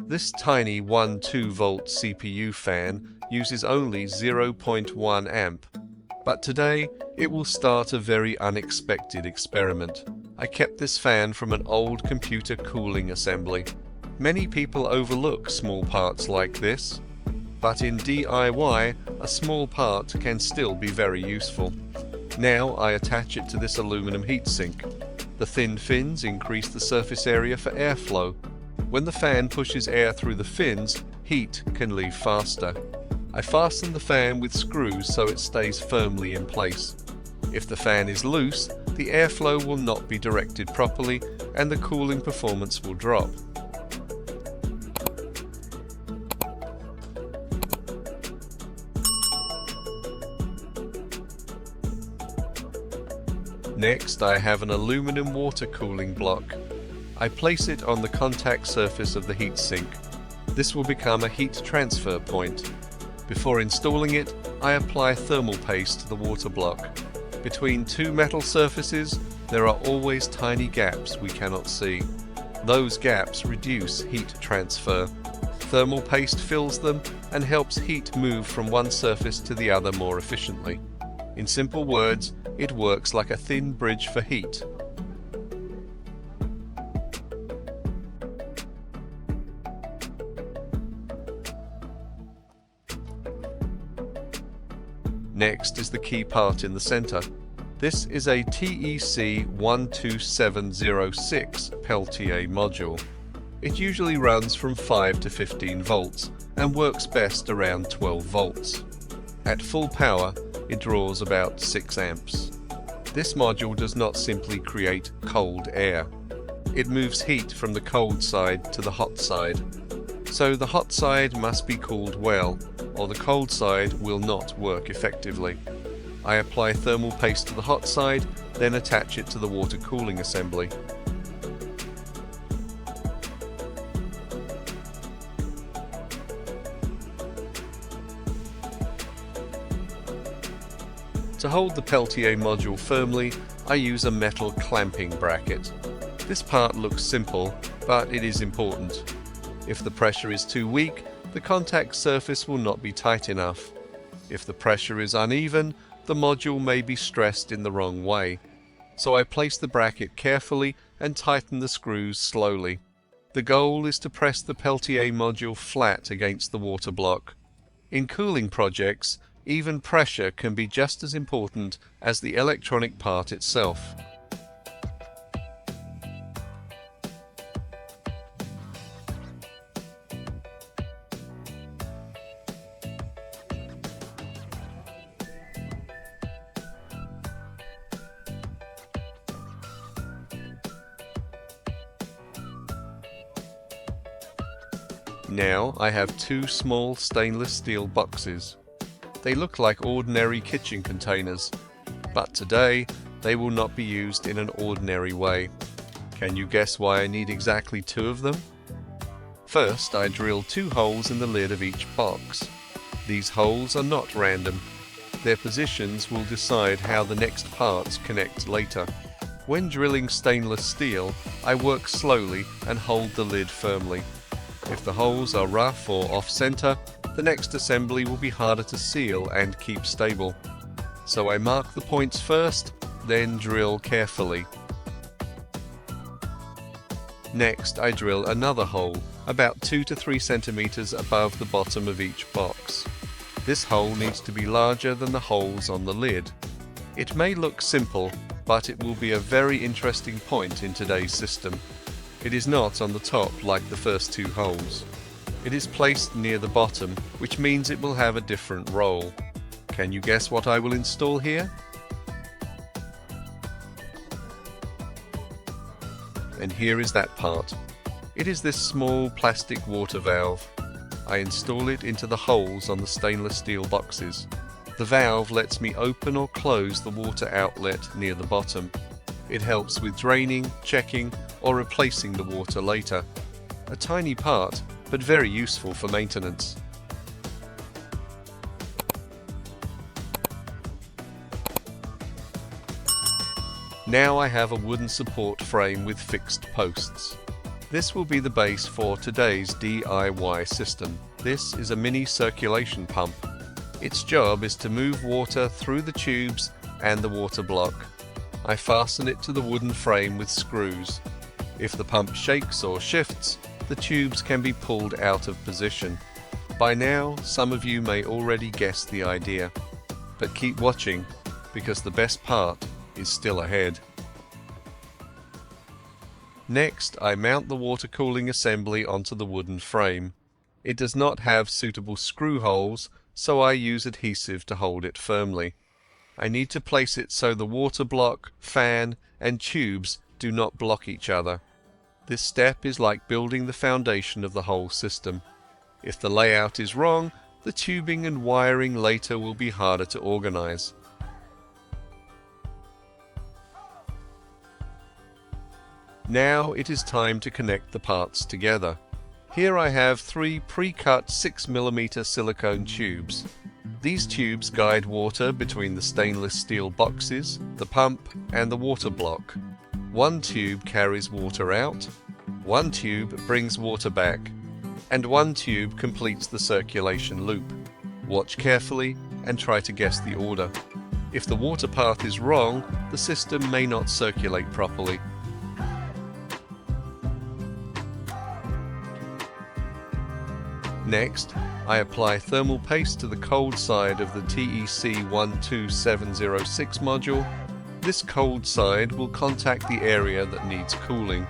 This tiny 1-2-volt CPU fan uses only 0.1 amp, but today it will start a very unexpected experiment. I kept this fan from an old computer cooling assembly. Many people overlook small parts like this, but in DIY a small part can still be very useful. Now I attach it to this aluminum heatsink. The thin fins increase the surface area for airflow. When the fan pushes air through the fins, heat can leave faster. I fasten the fan with screws so it stays firmly in place. If the fan is loose, the airflow will not be directed properly and the cooling performance will drop. Next, I have an aluminum water cooling block. I place it on the contact surface of the heatsink. This will become a heat transfer point. Before installing it, I apply thermal paste to the water block. Between two metal surfaces, there are always tiny gaps we cannot see. Those gaps reduce heat transfer. Thermal paste fills them and helps heat move from one surface to the other more efficiently. In simple words, it works like a thin bridge for heat. Next is the key part in the center. This is a TEC 12706 Peltier module. It usually runs from 5 to 15 volts and works best around 12 volts. At full power, it draws about 6 amps. This module does not simply create cold air. It moves heat from the cold side to the hot side. So the hot side must be cooled well, or the cold side will not work effectively. I apply thermal paste to the hot side, then attach it to the water cooling assembly. To hold the Peltier module firmly, I use a metal clamping bracket. This part looks simple, but it is important. If the pressure is too weak, the contact surface will not be tight enough. If the pressure is uneven, the module may be stressed in the wrong way. So I place the bracket carefully and tighten the screws slowly. The goal is to press the Peltier module flat against the water block. In cooling projects, even pressure can be just as important as the electronic part itself. Now I have two small stainless steel boxes. They look like ordinary kitchen containers, but today they will not be used in an ordinary way. Can you guess why I need exactly 2 of them? First, I drill 2 holes in the lid of each box. These holes are not random. Their positions will decide how the next parts connect later. When drilling stainless steel, I work slowly and hold the lid firmly. If the holes are rough or off-center, the next assembly will be harder to seal and keep stable. So I mark the points first, then drill carefully. Next, I drill another hole, about 2 to 3 centimeters above the bottom of each box. This hole needs to be larger than the holes on the lid. It may look simple, but it will be a very interesting point in today's system. It is not on the top like the first 2 holes. It is placed near the bottom, which means it will have a different role. Can you guess what I will install here? And here is that part. It is this small plastic water valve. I install it into the holes on the stainless steel boxes. The valve lets me open or close the water outlet near the bottom. It helps with draining, checking, or replacing the water later. A tiny part, but very useful for maintenance. Now I have a wooden support frame with fixed posts. This will be the base for today's DIY system. This is a mini circulation pump. Its job is to move water through the tubes and the water block. I fasten it to the wooden frame with screws. If the pump shakes or shifts, the tubes can be pulled out of position. By now, some of you may already guess the idea, but keep watching because the best part is still ahead. Next, I mount the water cooling assembly onto the wooden frame. It does not have suitable screw holes, so I use adhesive to hold it firmly. I need to place it so the water block, fan, and tubes do not block each other. This step is like building the foundation of the whole system. If the layout is wrong, the tubing and wiring later will be harder to organize. Now it is time to connect the parts together. Here I have 3 pre-cut 6mm silicone tubes. These tubes guide water between the stainless steel boxes, the pump and the water block. One tube carries water out, one tube brings water back, and one tube completes the circulation loop. Watch carefully and try to guess the order. If the water path is wrong, the system may not circulate properly. Next, I apply thermal paste to the cold side of the TEC12706 module. This cold side will contact the area that needs cooling.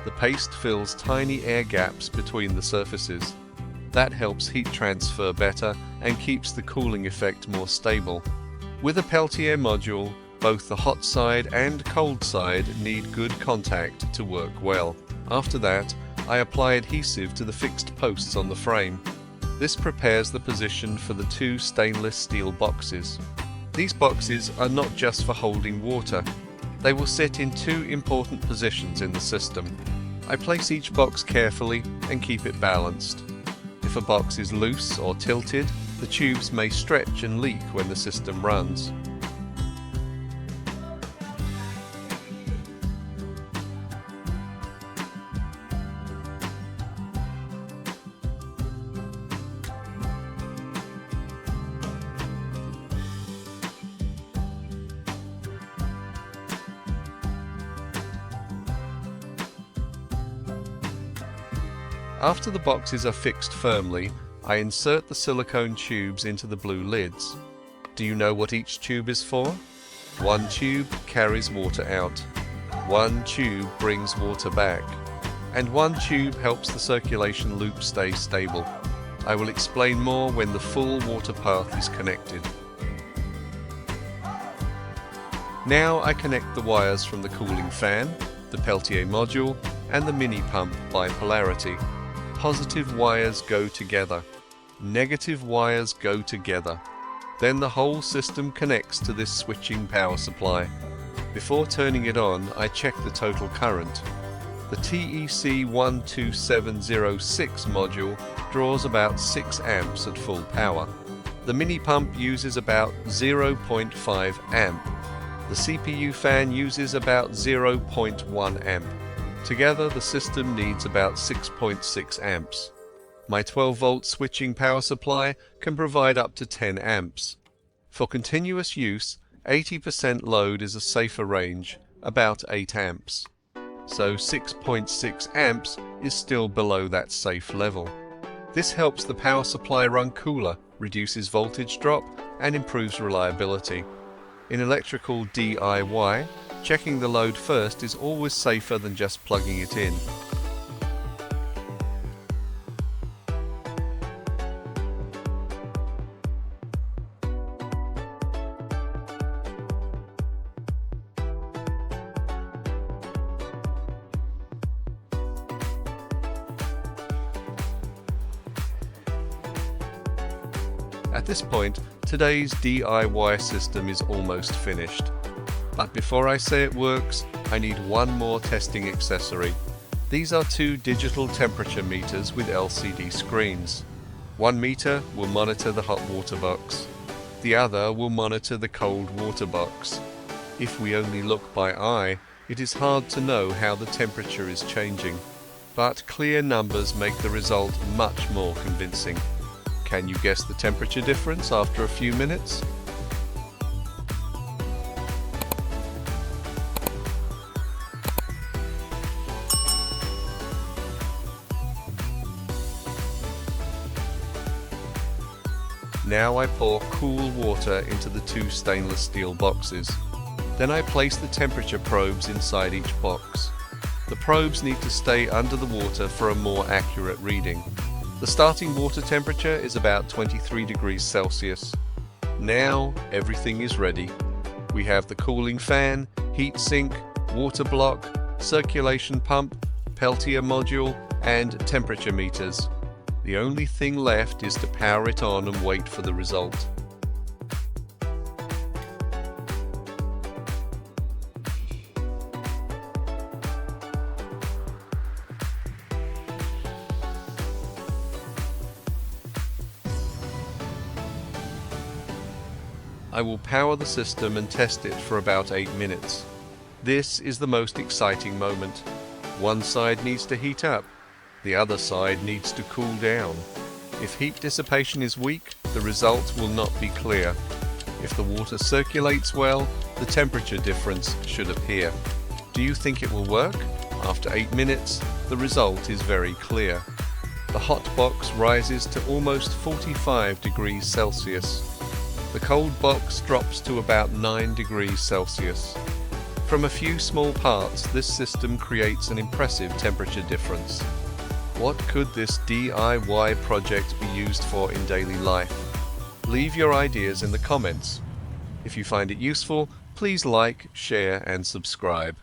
The paste fills tiny air gaps between the surfaces. That helps heat transfer better and keeps the cooling effect more stable. With a Peltier module, both the hot side and cold side need good contact to work well. After that, I apply adhesive to the fixed posts on the frame. This prepares the position for the 2 stainless steel boxes. These boxes are not just for holding water. They will sit in 2 important positions in the system. I place each box carefully and keep it balanced. If a box is loose or tilted, the tubes may stretch and leak when the system runs. After the boxes are fixed firmly, I insert the silicone tubes into the blue lids. Do you know what each tube is for? One tube carries water out, one tube brings water back, and one tube helps the circulation loop stay stable. I will explain more when the full water path is connected. Now I connect the wires from the cooling fan, the Peltier module, and the mini pump by polarity. Positive wires go together. Negative wires go together. Then the whole system connects to this switching power supply. Before turning it on, I check the total current. The TEC12706 module draws about 6 amps at full power. The mini pump uses about 0.5 amp. The CPU fan uses about 0.1 amp. Together, the system needs about 6.6 amps. My 12-volt switching power supply can provide up to 10 amps. For continuous use, 80% load is a safer range, about 8 amps. So 6.6 amps is still below that safe level. This helps the power supply run cooler, reduces voltage drop, and improves reliability. In electrical DIY, checking the load first is always safer than just plugging it in. At this point, today's DIY system is almost finished. But before I say it works, I need one more testing accessory. These are 2 digital temperature meters with LCD screens. One meter will monitor the hot water box. The other will monitor the cold water box. If we only look by eye, it is hard to know how the temperature is changing. but clear numbers make the result much more convincing. Can you guess the temperature difference after a few minutes? Now I pour cool water into the 2 stainless steel boxes. Then I place the temperature probes inside each box. The probes need to stay under the water for a more accurate reading. The starting water temperature is about 23 degrees Celsius. Now everything is ready. We have the cooling fan, heat sink, water block, circulation pump, Peltier module, and temperature meters. The only thing left is to power it on and wait for the result. I will power the system and test it for about 8 minutes. This is the most exciting moment. One side needs to heat up. The other side needs to cool down. If heat dissipation is weak, the result will not be clear. If the water circulates well, the temperature difference should appear. Do you think it will work? After 8 minutes, the result is very clear. The hot box rises to almost 45 degrees Celsius. The cold box drops to about 9 degrees Celsius. From a few small parts, this system creates an impressive temperature difference. What could this DIY project be used for in daily life? Leave your ideas in the comments. If you find it useful, please like, share and subscribe.